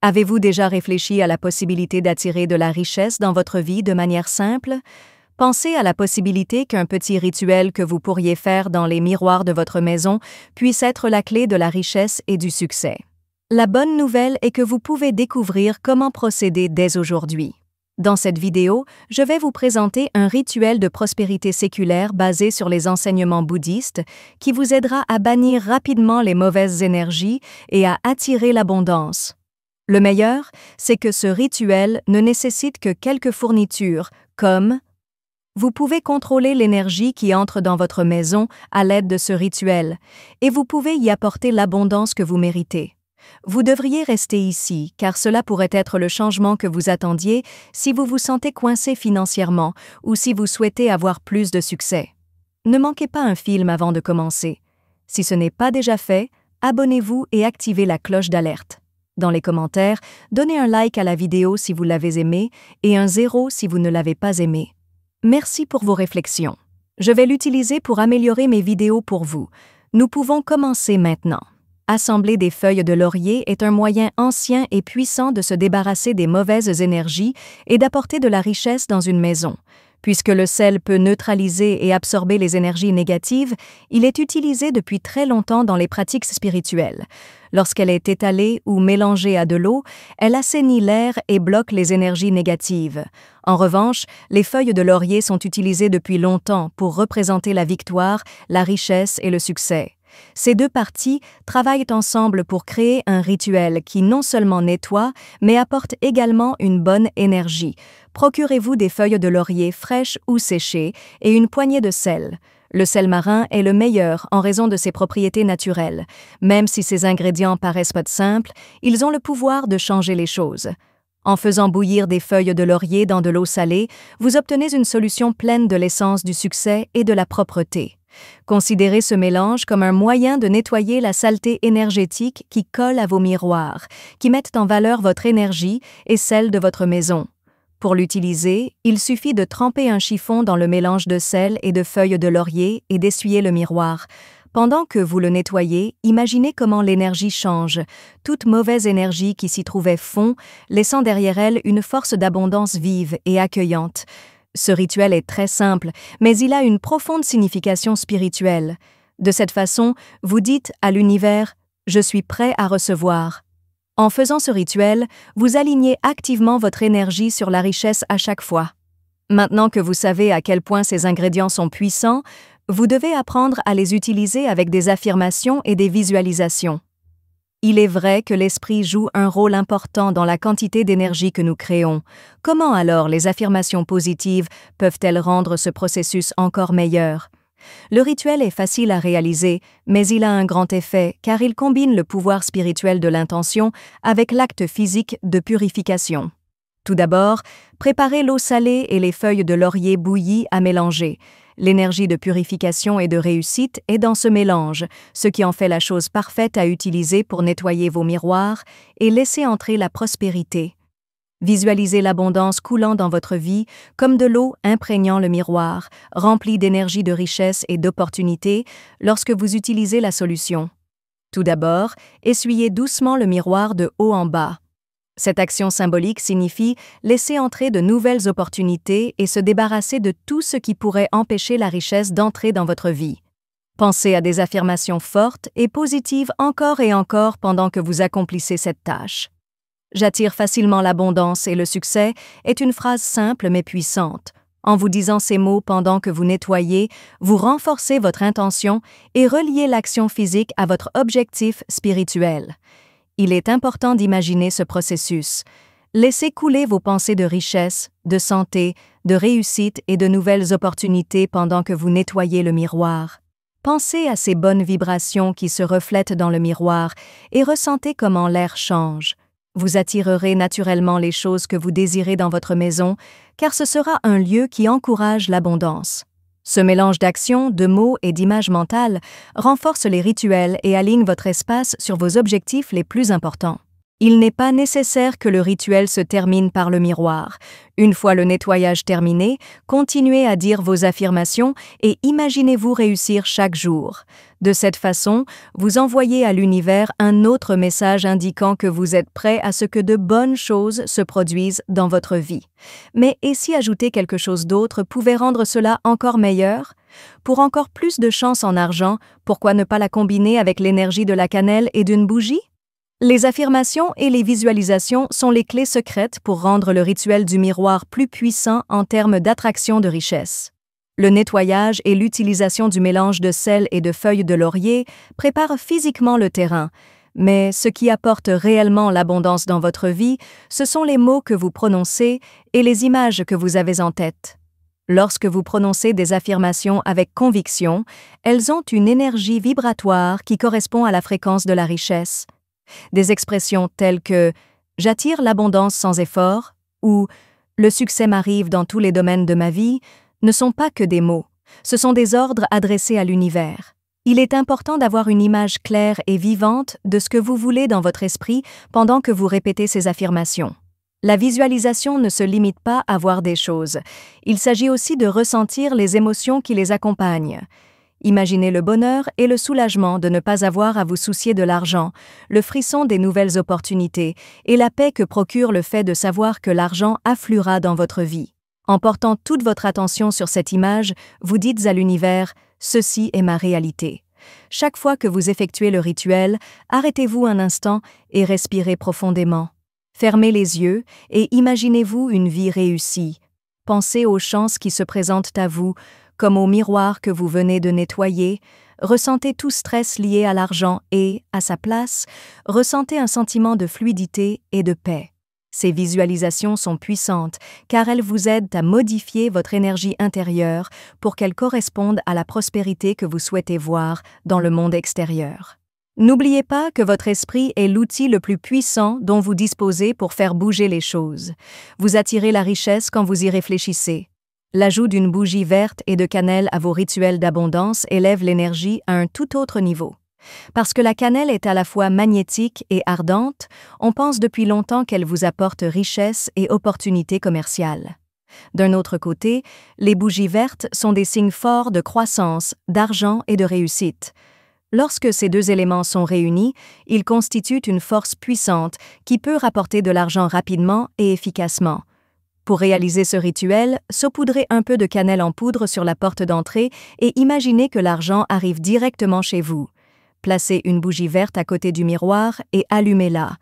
Avez-vous déjà réfléchi à la possibilité d'attirer de la richesse dans votre vie de manière simple? Pensez à la possibilité qu'un petit rituel que vous pourriez faire dans les miroirs de votre maison puisse être la clé de la richesse et du succès. La bonne nouvelle est que vous pouvez découvrir comment procéder dès aujourd'hui. Dans cette vidéo, je vais vous présenter un rituel de prospérité séculaire basé sur les enseignements bouddhistes qui vous aidera à bannir rapidement les mauvaises énergies et à attirer l'abondance. Le meilleur, c'est que ce rituel ne nécessite que quelques fournitures, comme vous pouvez contrôler l'énergie qui entre dans votre maison à l'aide de ce rituel, et vous pouvez y apporter l'abondance que vous méritez. Vous devriez rester ici, car cela pourrait être le changement que vous attendiez si vous vous sentez coincé financièrement ou si vous souhaitez avoir plus de succès. Ne manquez pas un film avant de commencer. Si ce n'est pas déjà fait, abonnez-vous et activez la cloche d'alerte. Dans les commentaires, donnez un like à la vidéo si vous l'avez aimée et un 0 si vous ne l'avez pas aimée. Merci pour vos réflexions. Je vais l'utiliser pour améliorer mes vidéos pour vous. Nous pouvons commencer maintenant. Assembler des feuilles de laurier est un moyen ancien et puissant de se débarrasser des mauvaises énergies et d'apporter de la richesse dans une maison. Puisque le sel peut neutraliser et absorber les énergies négatives, il est utilisé depuis très longtemps dans les pratiques spirituelles. Lorsqu'elle est étalée ou mélangée à de l'eau, elle assainit l'air et bloque les énergies négatives. En revanche, les feuilles de laurier sont utilisées depuis longtemps pour représenter la victoire, la richesse et le succès. Ces deux parties travaillent ensemble pour créer un rituel qui non seulement nettoie, mais apporte également une bonne énergie. Procurez-vous des feuilles de laurier fraîches ou séchées et une poignée de sel. Le sel marin est le meilleur en raison de ses propriétés naturelles. Même si ces ingrédients paraissent pas simples, ils ont le pouvoir de changer les choses. En faisant bouillir des feuilles de laurier dans de l'eau salée, vous obtenez une solution pleine de l'essence du succès et de la propreté. Considérez ce mélange comme un moyen de nettoyer la saleté énergétique qui colle à vos miroirs, qui mettent en valeur votre énergie et celle de votre maison. Pour l'utiliser, il suffit de tremper un chiffon dans le mélange de sel et de feuilles de laurier et d'essuyer le miroir. Pendant que vous le nettoyez, imaginez comment l'énergie change. Toute mauvaise énergie qui s'y trouvait fond, laissant derrière elle une force d'abondance vive et accueillante. Ce rituel est très simple, mais il a une profonde signification spirituelle. De cette façon, vous dites à l'univers « Je suis prêt à recevoir ». En faisant ce rituel, vous alignez activement votre énergie sur la richesse à chaque fois. Maintenant que vous savez à quel point ces ingrédients sont puissants, vous devez apprendre à les utiliser avec des affirmations et des visualisations. Il est vrai que l'esprit joue un rôle important dans la quantité d'énergie que nous créons. Comment alors les affirmations positives peuvent-elles rendre ce processus encore meilleur? Le rituel est facile à réaliser, mais il a un grand effet car il combine le pouvoir spirituel de l'intention avec l'acte physique de purification. Tout d'abord, préparez l'eau salée et les feuilles de laurier bouillies à mélanger. L'énergie de purification et de réussite est dans ce mélange, ce qui en fait la chose parfaite à utiliser pour nettoyer vos miroirs et laisser entrer la prospérité. Visualisez l'abondance coulant dans votre vie comme de l'eau imprégnant le miroir, rempli d'énergie de richesse et d'opportunités lorsque vous utilisez la solution. Tout d'abord, essuyez doucement le miroir de haut en bas. Cette action symbolique signifie laisser entrer de nouvelles opportunités et se débarrasser de tout ce qui pourrait empêcher la richesse d'entrer dans votre vie. Pensez à des affirmations fortes et positives encore et encore pendant que vous accomplissez cette tâche. J'attire facilement l'abondance et le succès est une phrase simple mais puissante. En vous disant ces mots pendant que vous nettoyez, vous renforcez votre intention et reliez l'action physique à votre objectif spirituel. Il est important d'imaginer ce processus. Laissez couler vos pensées de richesse, de santé, de réussite et de nouvelles opportunités pendant que vous nettoyez le miroir. Pensez à ces bonnes vibrations qui se reflètent dans le miroir et ressentez comment l'air change. Vous attirerez naturellement les choses que vous désirez dans votre maison, car ce sera un lieu qui encourage l'abondance. Ce mélange d'actions, de mots et d'images mentales renforce les rituels et aligne votre espace sur vos objectifs les plus importants. Il n'est pas nécessaire que le rituel se termine par le miroir. Une fois le nettoyage terminé, continuez à dire vos affirmations et imaginez-vous réussir chaque jour. De cette façon, vous envoyez à l'univers un autre message indiquant que vous êtes prêt à ce que de bonnes choses se produisent dans votre vie. Mais et si ajouter quelque chose d'autre pouvait rendre cela encore meilleur? Pour encore plus de chance en argent, pourquoi ne pas la combiner avec l'énergie de la cannelle et d'une bougie? Les affirmations et les visualisations sont les clés secrètes pour rendre le rituel du miroir plus puissant en termes d'attraction de richesse. Le nettoyage et l'utilisation du mélange de sel et de feuilles de laurier préparent physiquement le terrain, mais ce qui apporte réellement l'abondance dans votre vie, ce sont les mots que vous prononcez et les images que vous avez en tête. Lorsque vous prononcez des affirmations avec conviction, elles ont une énergie vibratoire qui correspond à la fréquence de la richesse. Des expressions telles que « j'attire l'abondance sans effort » ou « le succès m'arrive dans tous les domaines de ma vie » ne sont pas que des mots, ce sont des ordres adressés à l'univers. Il est important d'avoir une image claire et vivante de ce que vous voulez dans votre esprit pendant que vous répétez ces affirmations. La visualisation ne se limite pas à voir des choses, il s'agit aussi de ressentir les émotions qui les accompagnent. Imaginez le bonheur et le soulagement de ne pas avoir à vous soucier de l'argent, le frisson des nouvelles opportunités et la paix que procure le fait de savoir que l'argent affluera dans votre vie. En portant toute votre attention sur cette image, vous dites à l'univers « Ceci est ma réalité ». Chaque fois que vous effectuez le rituel, arrêtez-vous un instant et respirez profondément. Fermez les yeux et imaginez-vous une vie réussie. Pensez aux chances qui se présentent à vous, comme au miroir que vous venez de nettoyer, ressentez tout stress lié à l'argent et, à sa place, ressentez un sentiment de fluidité et de paix. Ces visualisations sont puissantes car elles vous aident à modifier votre énergie intérieure pour qu'elle corresponde à la prospérité que vous souhaitez voir dans le monde extérieur. N'oubliez pas que votre esprit est l'outil le plus puissant dont vous disposez pour faire bouger les choses. Vous attirez la richesse quand vous y réfléchissez. L'ajout d'une bougie verte et de cannelle à vos rituels d'abondance élève l'énergie à un tout autre niveau. Parce que la cannelle est à la fois magnétique et ardente, on pense depuis longtemps qu'elle vous apporte richesse et opportunités commerciales. D'un autre côté, les bougies vertes sont des signes forts de croissance, d'argent et de réussite. Lorsque ces deux éléments sont réunis, ils constituent une force puissante qui peut rapporter de l'argent rapidement et efficacement. Pour réaliser ce rituel, saupoudrez un peu de cannelle en poudre sur la porte d'entrée et imaginez que l'argent arrive directement chez vous. Placez une bougie verte à côté du miroir et allumez-la.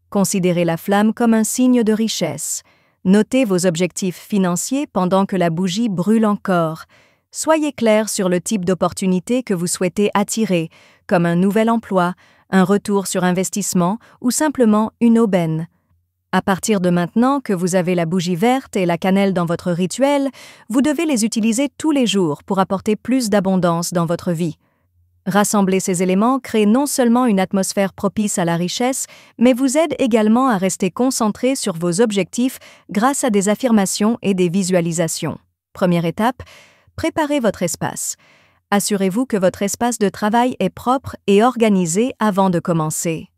Considérez la flamme comme un signe de richesse. Notez vos objectifs financiers pendant que la bougie brûle encore. Soyez clair sur le type d'opportunité que vous souhaitez attirer, comme un nouvel emploi, un retour sur investissement ou simplement une aubaine. À partir de maintenant que vous avez la bougie verte et la cannelle dans votre rituel, vous devez les utiliser tous les jours pour apporter plus d'abondance dans votre vie. Rassembler ces éléments crée non seulement une atmosphère propice à la richesse, mais vous aide également à rester concentré sur vos objectifs grâce à des affirmations et des visualisations. Première étape, préparez votre espace. Assurez-vous que votre espace de travail est propre et organisé avant de commencer.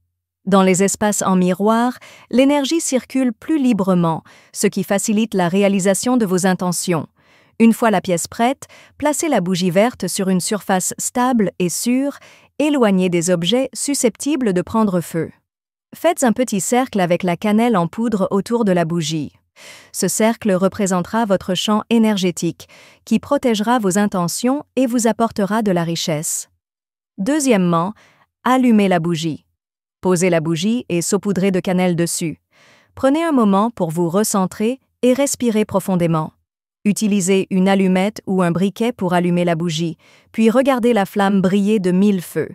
Dans les espaces en miroir, l'énergie circule plus librement, ce qui facilite la réalisation de vos intentions. Une fois la pièce prête, placez la bougie verte sur une surface stable et sûre, éloignée des objets susceptibles de prendre feu. Faites un petit cercle avec la cannelle en poudre autour de la bougie. Ce cercle représentera votre champ énergétique, qui protégera vos intentions et vous apportera de la richesse. Deuxièmement, allumez la bougie. Posez la bougie et saupoudrez de cannelle dessus. Prenez un moment pour vous recentrer et respirez profondément. Utilisez une allumette ou un briquet pour allumer la bougie, puis regardez la flamme briller de 1000 feux.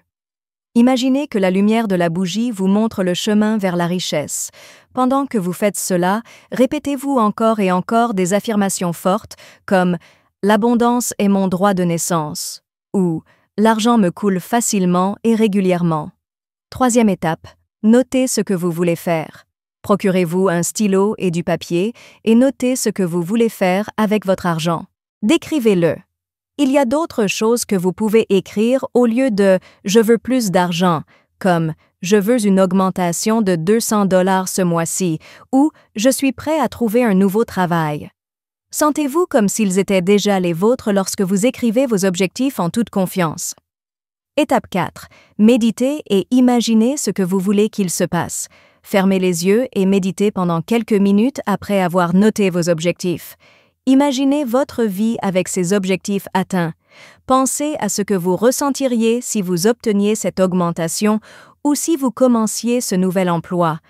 Imaginez que la lumière de la bougie vous montre le chemin vers la richesse. Pendant que vous faites cela, répétez-vous encore et encore des affirmations fortes comme « L'abondance est mon droit de naissance » ou « L'argent me coule facilement et régulièrement ». Troisième étape, notez ce que vous voulez faire. Procurez-vous un stylo et du papier et notez ce que vous voulez faire avec votre argent. Décrivez-le. Il y a d'autres choses que vous pouvez écrire au lieu de « je veux plus d'argent », comme « Je veux une augmentation de 200 $ ce mois-ci ou je suis prêt à trouver un nouveau travail. Sentez-vous comme s'ils étaient déjà les vôtres lorsque vous écrivez vos objectifs en toute confiance. Étape 4. Méditez et imaginez ce que vous voulez qu'il se passe. Fermez les yeux et méditez pendant quelques minutes après avoir noté vos objectifs. Imaginez votre vie avec ces objectifs atteints. Pensez à ce que vous ressentiriez si vous obteniez cette augmentation ou si vous commenciez ce nouvel emploi.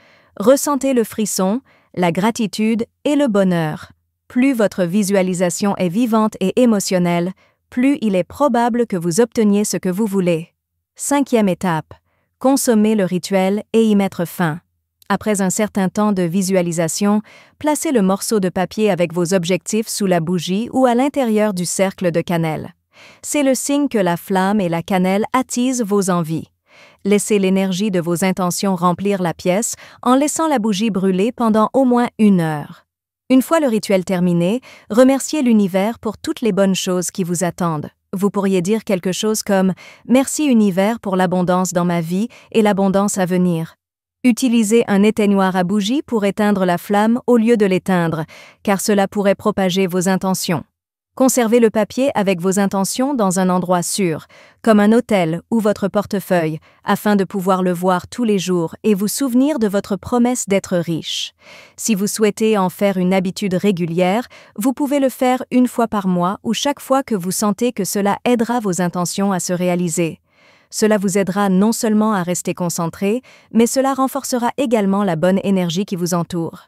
Ressentez le frisson, la gratitude et le bonheur. Plus votre visualisation est vivante et émotionnelle, plus il est probable que vous obteniez ce que vous voulez. 5e étape. Consommer le rituel et y mettre fin. Après un certain temps de visualisation, placez le morceau de papier avec vos objectifs sous la bougie ou à l'intérieur du cercle de cannelle. C'est le signe que la flamme et la cannelle attisent vos envies. Laissez l'énergie de vos intentions remplir la pièce en laissant la bougie brûler pendant au moins 1 heure. Une fois le rituel terminé, remerciez l'univers pour toutes les bonnes choses qui vous attendent. Vous pourriez dire quelque chose comme « Merci univers pour l'abondance dans ma vie et l'abondance à venir ». Utilisez un éteignoir à bougie pour éteindre la flamme au lieu de l'éteindre, car cela pourrait propager vos intentions. Conservez le papier avec vos intentions dans un endroit sûr, comme un hôtel ou votre portefeuille, afin de pouvoir le voir tous les jours et vous souvenir de votre promesse d'être riche. Si vous souhaitez en faire une habitude régulière, vous pouvez le faire 1 fois par mois ou chaque fois que vous sentez que cela aidera vos intentions à se réaliser. Cela vous aidera non seulement à rester concentré, mais cela renforcera également la bonne énergie qui vous entoure.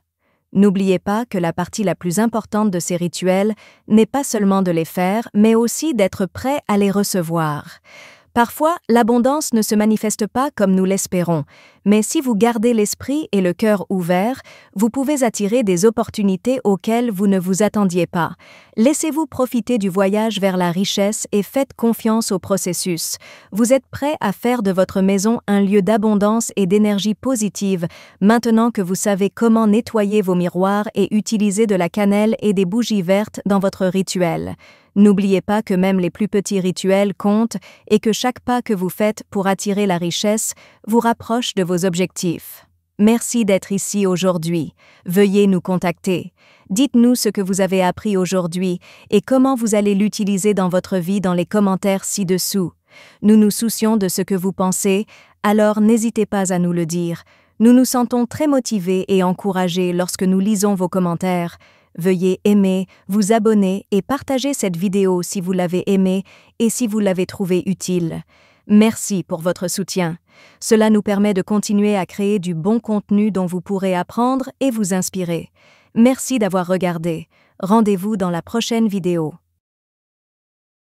N'oubliez pas que la partie la plus importante de ces rituels n'est pas seulement de les faire, mais aussi d'être prêt à les recevoir. Parfois, l'abondance ne se manifeste pas comme nous l'espérons, mais si vous gardez l'esprit et le cœur ouverts, vous pouvez attirer des opportunités auxquelles vous ne vous attendiez pas. Laissez-vous profiter du voyage vers la richesse et faites confiance au processus. Vous êtes prêt à faire de votre maison un lieu d'abondance et d'énergie positive, maintenant que vous savez comment nettoyer vos miroirs et utiliser de la cannelle et des bougies vertes dans votre rituel. N'oubliez pas que même les plus petits rituels comptent et que chaque pas que vous faites pour attirer la richesse vous rapproche de vos objectifs. Merci d'être ici aujourd'hui. Veuillez nous contacter. Dites-nous ce que vous avez appris aujourd'hui et comment vous allez l'utiliser dans votre vie dans les commentaires ci-dessous. Nous nous soucions de ce que vous pensez, alors n'hésitez pas à nous le dire. Nous nous sentons très motivés et encouragés lorsque nous lisons vos commentaires. Veuillez aimer, vous abonner et partager cette vidéo si vous l'avez aimée et si vous l'avez trouvée utile. Merci pour votre soutien. Cela nous permet de continuer à créer du bon contenu dont vous pourrez apprendre et vous inspirer. Merci d'avoir regardé. Rendez-vous dans la prochaine vidéo.